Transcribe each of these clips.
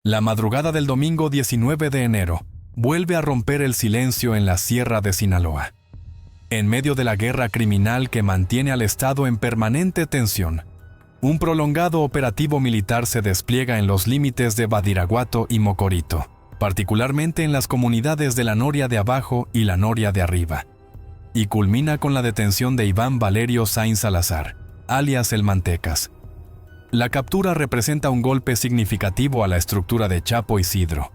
La madrugada del domingo 19 de enero vuelve a romper el silencio en la Sierra de Sinaloa. En medio de la guerra criminal que mantiene al Estado en permanente tensión, un prolongado operativo militar se despliega en los límites de Badiraguato y Mocorito, particularmente en las comunidades de la Noria de Abajo y la Noria de Arriba, y culmina con la detención de Iván Valerio Sainz Salazar, alias El Mantecas. La captura representa un golpe significativo a la estructura de Chapo Isidro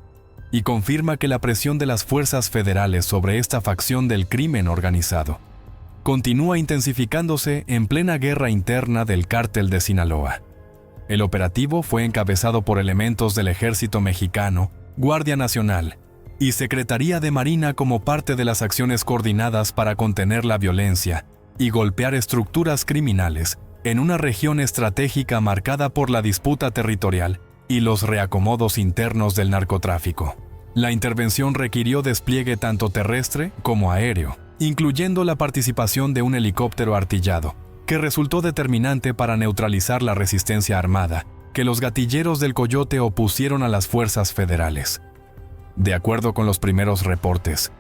y confirma que la presión de las fuerzas federales sobre esta facción del crimen organizado continúa intensificándose en plena guerra interna del Cártel de Sinaloa. El operativo fue encabezado por elementos del Ejército Mexicano, Guardia Nacional y Secretaría de Marina como parte de las acciones coordinadas para contener la violencia y golpear estructuras criminales en una región estratégica marcada por la disputa territorial y los reacomodos internos del narcotráfico. La intervención requirió despliegue tanto terrestre como aéreo, incluyendo la participación de un helicóptero artillado, que resultó determinante para neutralizar la resistencia armada que los gatilleros del Coyote opusieron a las fuerzas federales. De acuerdo con los primeros reportes,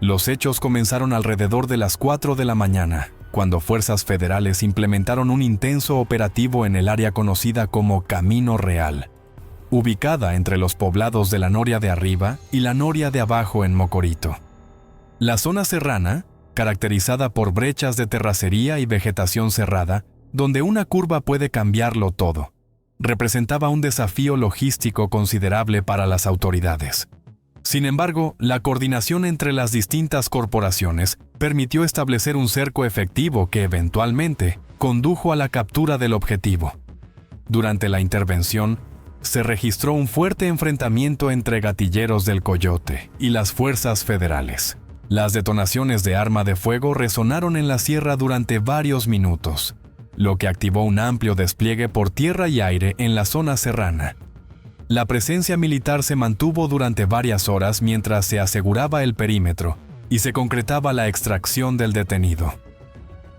los hechos comenzaron alrededor de las 4 de la mañana, cuando fuerzas federales implementaron un intenso operativo en el área conocida como Camino Real, ubicada entre los poblados de la Noria de Arriba y la Noria de Abajo en Mocorito. La zona serrana, caracterizada por brechas de terracería y vegetación cerrada, donde una curva puede cambiarlo todo, representaba un desafío logístico considerable para las autoridades. Sin embargo, la coordinación entre las distintas corporaciones permitió establecer un cerco efectivo que eventualmente condujo a la captura del objetivo. Durante la intervención, se registró un fuerte enfrentamiento entre gatilleros del Coyote y las fuerzas federales. Las detonaciones de arma de fuego resonaron en la sierra durante varios minutos, lo que activó un amplio despliegue por tierra y aire en la zona serrana. La presencia militar se mantuvo durante varias horas mientras se aseguraba el perímetro y se concretaba la extracción del detenido.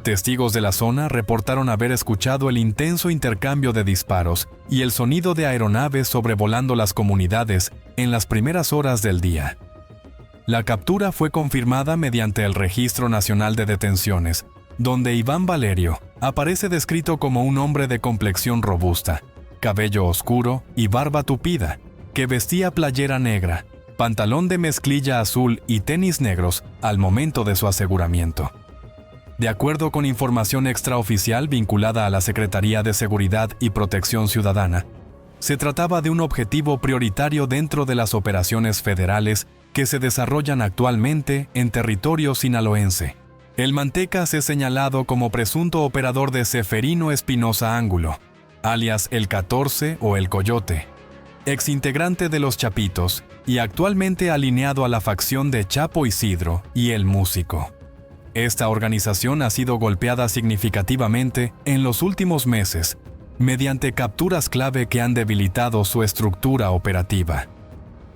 Testigos de la zona reportaron haber escuchado el intenso intercambio de disparos y el sonido de aeronaves sobrevolando las comunidades en las primeras horas del día. La captura fue confirmada mediante el Registro Nacional de Detenciones, donde Iván Valerio aparece descrito como un hombre de complexión robusta, cabello oscuro y barba tupida, que vestía playera negra, pantalón de mezclilla azul y tenis negros al momento de su aseguramiento. De acuerdo con información extraoficial vinculada a la Secretaría de Seguridad y Protección Ciudadana, se trataba de un objetivo prioritario dentro de las operaciones federales que se desarrollan actualmente en territorio sinaloense. El Mantecas es señalado como presunto operador de Seferino Espinosa Ángulo, alias El 14 o El Coyote, exintegrante de Los Chapitos y actualmente alineado a la facción de Chapo Isidro y El Músico. Esta organización ha sido golpeada significativamente en los últimos meses mediante capturas clave que han debilitado su estructura operativa.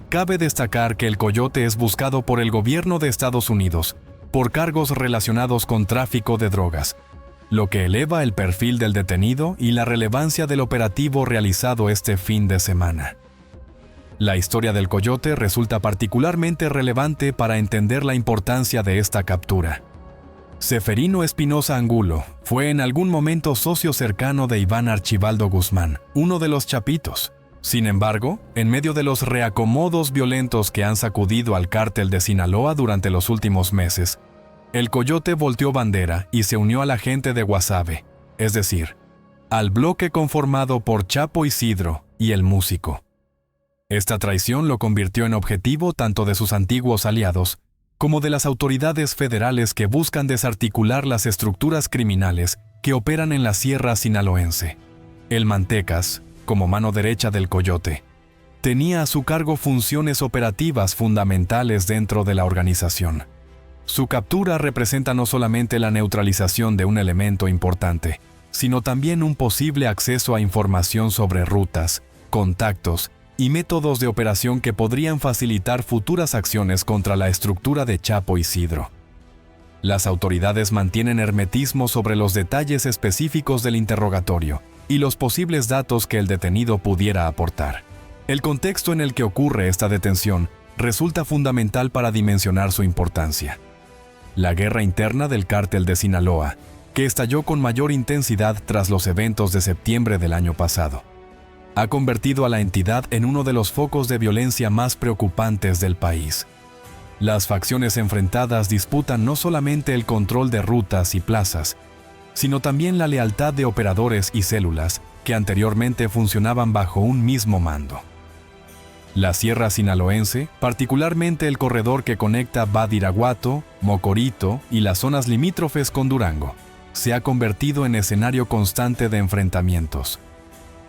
Cabe destacar que El Coyote es buscado por el gobierno de Estados Unidos por cargos relacionados con tráfico de drogas, lo que eleva el perfil del detenido y la relevancia del operativo realizado este fin de semana. La historia del Coyote resulta particularmente relevante para entender la importancia de esta captura. Seferino Espinosa Angulo fue en algún momento socio cercano de Iván Archibaldo Guzmán, uno de los Chapitos. Sin embargo, en medio de los reacomodos violentos que han sacudido al Cártel de Sinaloa durante los últimos meses, el Coyote volteó bandera y se unió a la gente de Guasave, es decir, al bloque conformado por Chapo Isidro y El Músico. Esta traición lo convirtió en objetivo tanto de sus antiguos aliados como de las autoridades federales que buscan desarticular las estructuras criminales que operan en la sierra sinaloense. El Mantecas, como mano derecha del Coyote, tenía a su cargo funciones operativas fundamentales dentro de la organización. Su captura representa no solamente la neutralización de un elemento importante, sino también un posible acceso a información sobre rutas, contactos y métodos de operación que podrían facilitar futuras acciones contra la estructura de Chapo Isidro. Las autoridades mantienen hermetismo sobre los detalles específicos del interrogatorio y los posibles datos que el detenido pudiera aportar. El contexto en el que ocurre esta detención resulta fundamental para dimensionar su importancia. La guerra interna del cártel de Sinaloa, que estalló con mayor intensidad tras los eventos de septiembre del año pasado, ha convertido a la entidad en uno de los focos de violencia más preocupantes del país. Las facciones enfrentadas disputan no solamente el control de rutas y plazas, sino también la lealtad de operadores y células que anteriormente funcionaban bajo un mismo mando. La sierra sinaloense, particularmente el corredor que conecta Badiraguato, Mocorito y las zonas limítrofes con Durango, se ha convertido en escenario constante de enfrentamientos.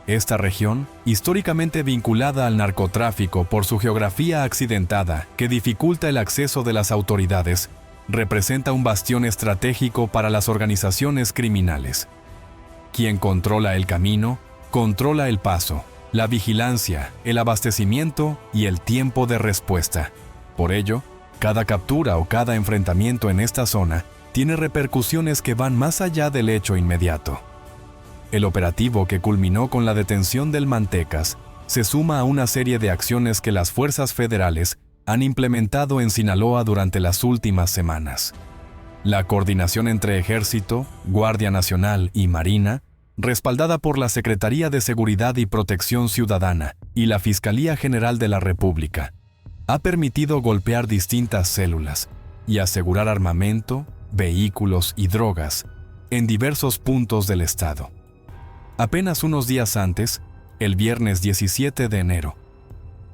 Esta región, históricamente vinculada al narcotráfico por su geografía accidentada que dificulta el acceso de las autoridades, representa un bastión estratégico para las organizaciones criminales. Quien controla el camino, controla el paso, la vigilancia, el abastecimiento y el tiempo de respuesta. Por ello, cada captura o cada enfrentamiento en esta zona tiene repercusiones que van más allá del hecho inmediato. El operativo que culminó con la detención del Mantecas se suma a una serie de acciones que las fuerzas federales han implementado en Sinaloa durante las últimas semanas. La coordinación entre Ejército, Guardia Nacional y Marina, respaldada por la Secretaría de Seguridad y Protección Ciudadana y la Fiscalía General de la República, ha permitido golpear distintas células y asegurar armamento, vehículos y drogas en diversos puntos del estado. Apenas unos días antes, el viernes 17 de enero,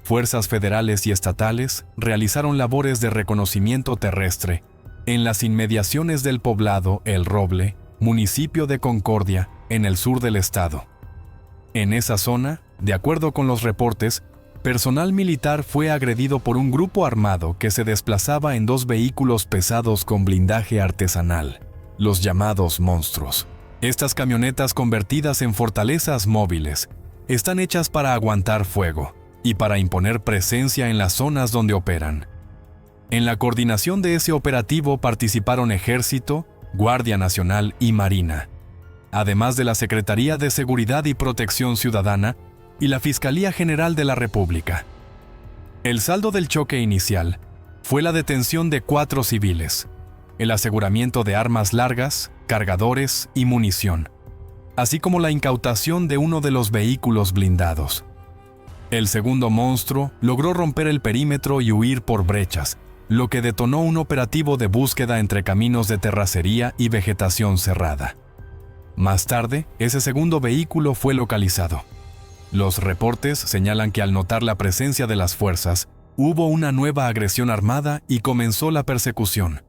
fuerzas federales y estatales realizaron labores de reconocimiento terrestre en las inmediaciones del poblado El Roble, municipio de Concordia, en el sur del estado. En esa zona, de acuerdo con los reportes, personal militar fue agredido por un grupo armado que se desplazaba en 2 vehículos pesados con blindaje artesanal, los llamados monstruos. Estas camionetas convertidas en fortalezas móviles están hechas para aguantar fuego y para imponer presencia en las zonas donde operan. En la coordinación de ese operativo participaron Ejército, Guardia Nacional y Marina, además de la Secretaría de Seguridad y Protección Ciudadana y la Fiscalía General de la República. El saldo del choque inicial fue la detención de 4 civiles, el aseguramiento de armas largas, cargadores y munición, así como la incautación de uno de los vehículos blindados. El segundo monstruo logró romper el perímetro y huir por brechas, lo que detonó un operativo de búsqueda entre caminos de terracería y vegetación cerrada. Más tarde, ese segundo vehículo fue localizado. Los reportes señalan que al notar la presencia de las fuerzas, hubo una nueva agresión armada y comenzó la persecución.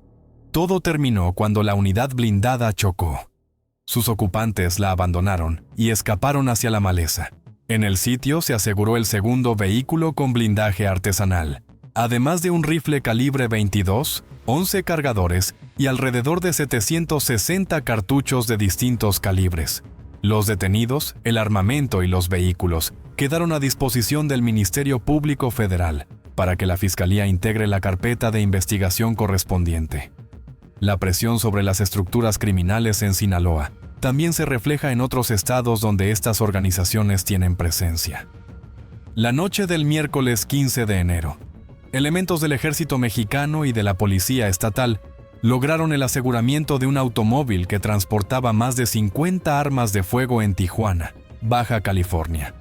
Todo terminó cuando la unidad blindada chocó. Sus ocupantes la abandonaron y escaparon hacia la maleza. En el sitio se aseguró el segundo vehículo con blindaje artesanal, además de un rifle calibre 22, 11 cargadores y alrededor de 760 cartuchos de distintos calibres. Los detenidos, el armamento y los vehículos quedaron a disposición del Ministerio Público Federal para que la Fiscalía integre la carpeta de investigación correspondiente. La presión sobre las estructuras criminales en Sinaloa también se refleja en otros estados donde estas organizaciones tienen presencia. La noche del miércoles 15 de enero, elementos del Ejército Mexicano y de la Policía Estatal lograron el aseguramiento de un automóvil que transportaba más de 50 armas de fuego en Tijuana, Baja California.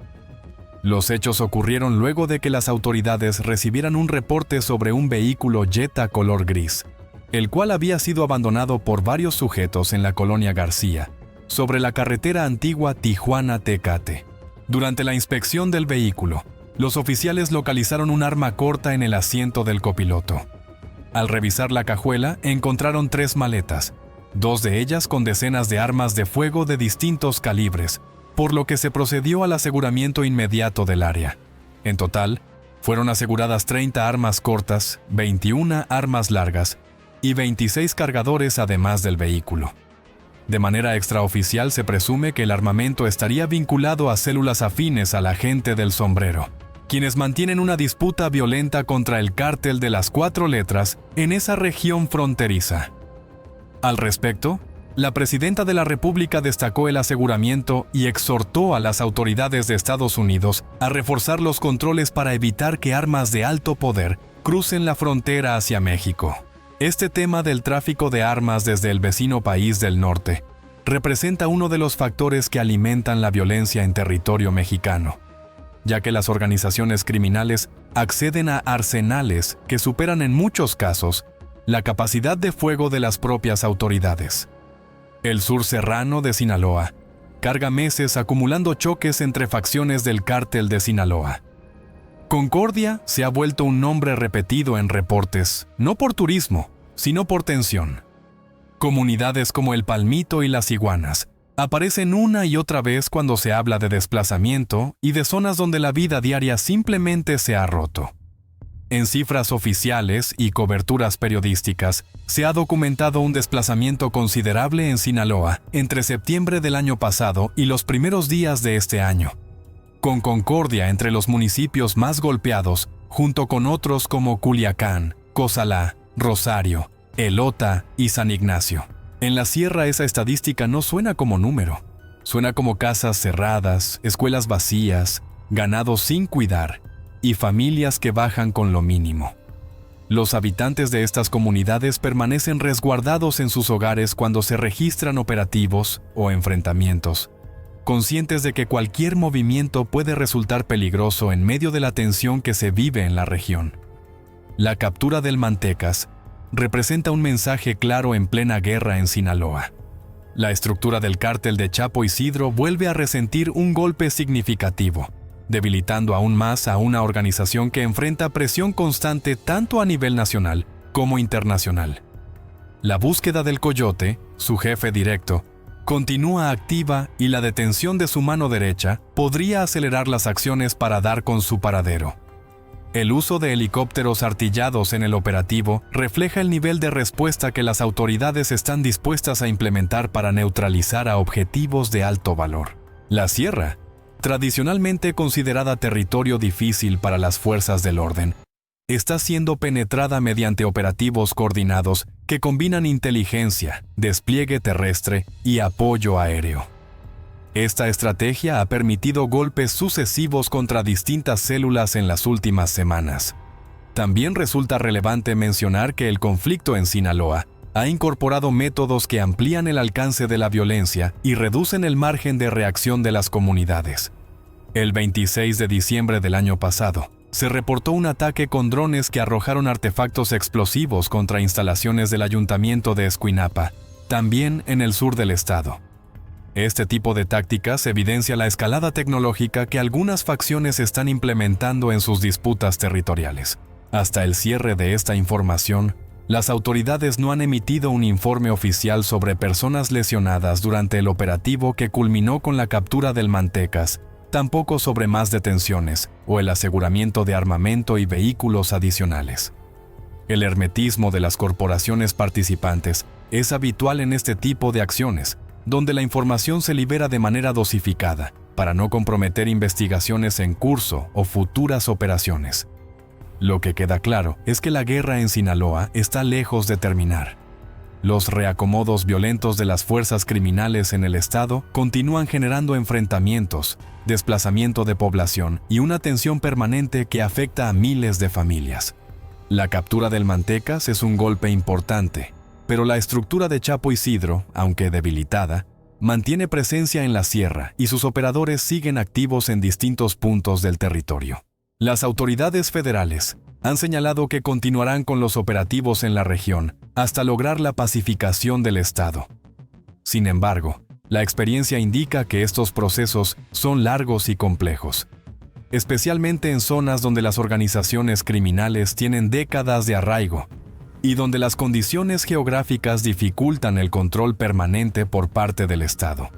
Los hechos ocurrieron luego de que las autoridades recibieran un reporte sobre un vehículo Jetta color gris, el cual había sido abandonado por varios sujetos en la colonia García, sobre la carretera antigua Tijuana-Tecate. Durante la inspección del vehículo, los oficiales localizaron un arma corta en el asiento del copiloto. Al revisar la cajuela, encontraron 3 maletas, 2 de ellas con decenas de armas de fuego de distintos calibres, por lo que se procedió al aseguramiento inmediato del área. En total, fueron aseguradas 30 armas cortas, 21 armas largas y 26 cargadores además del vehículo. De manera extraoficial se presume que el armamento estaría vinculado a células afines a la gente del sombrero, quienes mantienen una disputa violenta contra el cártel de las 4 letras en esa región fronteriza. Al respecto, La presidenta de la República destacó el aseguramiento y exhortó a las autoridades de Estados Unidos a reforzar los controles para evitar que armas de alto poder crucen la frontera hacia México. Este tema del tráfico de armas desde el vecino país del norte representa uno de los factores que alimentan la violencia en territorio mexicano, ya que las organizaciones criminales acceden a arsenales que superan en muchos casos la capacidad de fuego de las propias autoridades. El sur serrano de Sinaloa carga meses acumulando choques entre facciones del cártel de Sinaloa. Concordia se ha vuelto un nombre repetido en reportes, no por turismo, sino por tensión. Comunidades como El Palmito y Las Iguanas aparecen una y otra vez cuando se habla de desplazamiento y de zonas donde la vida diaria simplemente se ha roto. En cifras oficiales y coberturas periodísticas, se ha documentado un desplazamiento considerable en Sinaloa entre septiembre del año pasado y los primeros días de este año, con Concordia entre los municipios más golpeados, junto con otros como Culiacán, Cozalá, Rosario, Elota y San Ignacio. En la sierra esa estadística no suena como número, suena como casas cerradas, escuelas vacías, ganado sin cuidar y familias que bajan con lo mínimo. Los habitantes de estas comunidades permanecen resguardados en sus hogares cuando se registran operativos o enfrentamientos, conscientes de que cualquier movimiento puede resultar peligroso en medio de la tensión que se vive en la región. La captura del Mantecas representa un mensaje claro en plena guerra en Sinaloa. La estructura del cártel de Chapo Isidro vuelve a resentir un golpe significativo, debilitando aún más a una organización que enfrenta presión constante tanto a nivel nacional como internacional. La búsqueda del Coyote, su jefe directo, continúa activa y la detención de su mano derecha podría acelerar las acciones para dar con su paradero. El uso de helicópteros artillados en el operativo refleja el nivel de respuesta que las autoridades están dispuestas a implementar para neutralizar a objetivos de alto valor. La sierra, tradicionalmente considerada territorio difícil para las fuerzas del orden, está siendo penetrada mediante operativos coordinados que combinan inteligencia, despliegue terrestre y apoyo aéreo. Esta estrategia ha permitido golpes sucesivos contra distintas células en las últimas semanas. También resulta relevante mencionar que el conflicto en Sinaloa ha incorporado métodos que amplían el alcance de la violencia y reducen el margen de reacción de las comunidades. El 26 de diciembre del año pasado, se reportó un ataque con drones que arrojaron artefactos explosivos contra instalaciones del ayuntamiento de Escuinapa, también en el sur del estado. Este tipo de tácticas evidencia la escalada tecnológica que algunas facciones están implementando en sus disputas territoriales. Hasta el cierre de esta información, las autoridades no han emitido un informe oficial sobre personas lesionadas durante el operativo que culminó con la captura del Mantecas, tampoco sobre más detenciones o el aseguramiento de armamento y vehículos adicionales. El hermetismo de las corporaciones participantes es habitual en este tipo de acciones, donde la información se libera de manera dosificada para no comprometer investigaciones en curso o futuras operaciones. Lo que queda claro es que la guerra en Sinaloa está lejos de terminar. Los reacomodos violentos de las fuerzas criminales en el estado continúan generando enfrentamientos, desplazamiento de población y una tensión permanente que afecta a miles de familias. La captura del Mantecas es un golpe importante, pero la estructura de Chapo Isidro, aunque debilitada, mantiene presencia en la sierra y sus operadores siguen activos en distintos puntos del territorio. Las autoridades federales han señalado que continuarán con los operativos en la región hasta lograr la pacificación del estado. Sin embargo, la experiencia indica que estos procesos son largos y complejos, especialmente en zonas donde las organizaciones criminales tienen décadas de arraigo y donde las condiciones geográficas dificultan el control permanente por parte del Estado.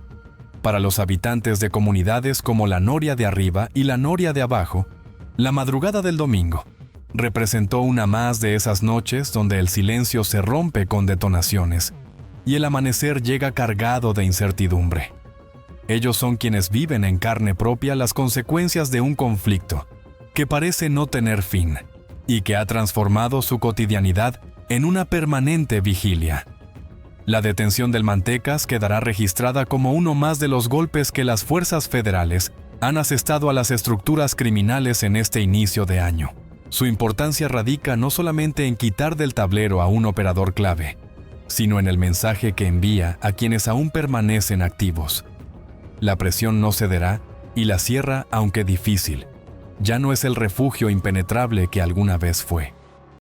Para los habitantes de comunidades como la Noria de Arriba y la Noria de Abajo, la madrugada del domingo representó una más de esas noches donde el silencio se rompe con detonaciones y el amanecer llega cargado de incertidumbre. Ellos son quienes viven en carne propia las consecuencias de un conflicto que parece no tener fin y que ha transformado su cotidianidad en una permanente vigilia. La detención del Mantecas quedará registrada como uno más de los golpes que las fuerzas federales han asestado a las estructuras criminales en este inicio de año. Su importancia radica no solamente en quitar del tablero a un operador clave, sino en el mensaje que envía a quienes aún permanecen activos. La presión no cederá y la sierra, aunque difícil, ya no es el refugio impenetrable que alguna vez fue.